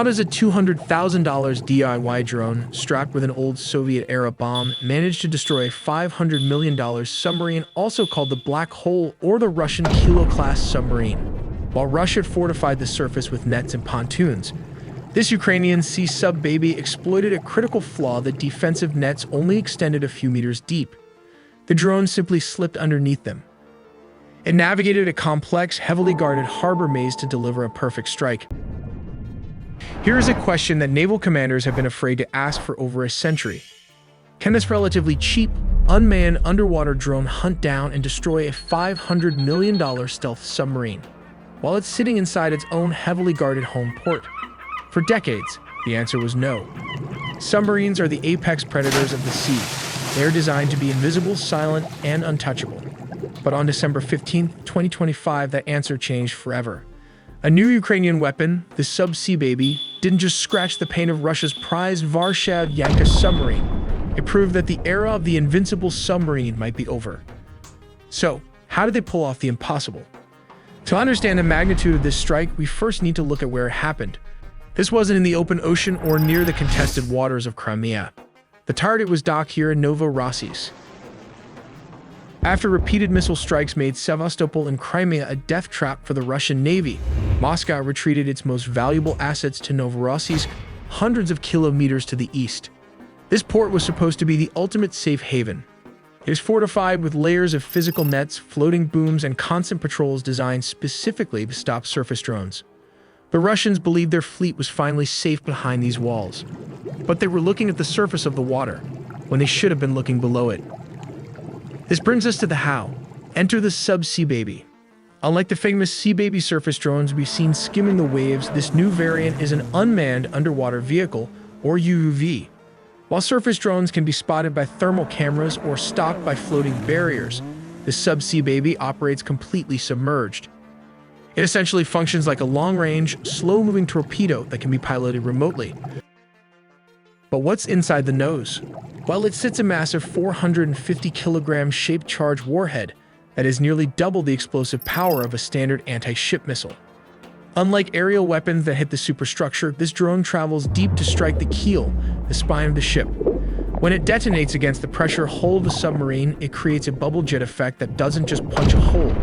How does a $200,000 DIY drone strapped with an old Soviet-era bomb manage to destroy a $500 million submarine, also called the Black Hole or the Russian Kilo-class submarine? While Russia fortified the surface with nets and pontoons, this Ukrainian sea sub-baby exploited a critical flaw that defensive nets only extended a few meters deep. The drone simply slipped underneath them. It navigated a complex, heavily guarded harbor maze to deliver a perfect strike. Here is a question that naval commanders have been afraid to ask for over a century. Can this relatively cheap, unmanned underwater drone hunt down and destroy a $500 million stealth submarine while it's sitting inside its own heavily guarded home port? For decades, the answer was no. Submarines are the apex predators of the sea. They are designed to be invisible, silent, and untouchable. But on December 15, 2025, that answer changed forever. A new Ukrainian weapon, the Sub-Sea Baby, didn't just scratch the pain of Russia's prized Varshav-Yanka submarine. It proved that the era of the Invincible submarine might be over. So, how did they pull off the impossible? To understand the magnitude of this strike, we first need to look at where it happened. This wasn't in the open ocean or near the contested waters of Crimea. The target was docked here in Novorossiysk. After repeated missile strikes made Sevastopol and Crimea a death trap for the Russian Navy, Moscow retreated its most valuable assets to Novorossiysk, hundreds of kilometers to the east. This port was supposed to be the ultimate safe haven. It is fortified with layers of physical nets, floating booms, and constant patrols designed specifically to stop surface drones. The Russians believed their fleet was finally safe behind these walls. But they were looking at the surface of the water, when they should have been looking below it. This brings us to the how. Enter the Sub-Sea Baby. Unlike the famous Sea Baby surface drones we've seen skimming the waves, this new variant is an unmanned underwater vehicle, or UUV. While surface drones can be spotted by thermal cameras or stopped by floating barriers, the Sub-Sea Baby operates completely submerged. It essentially functions like a long-range, slow-moving torpedo that can be piloted remotely. But what's inside the nose? Well, it sits a massive 450-kilogram shaped charge warhead that is nearly double the explosive power of a standard anti-ship missile. Unlike aerial weapons that hit the superstructure, this drone travels deep to strike the keel, the spine of the ship. When it detonates against the pressure hull of the submarine, it creates a bubble jet effect that doesn't just punch a hole.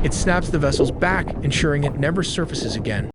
It snaps the vessel's back, ensuring it never surfaces again.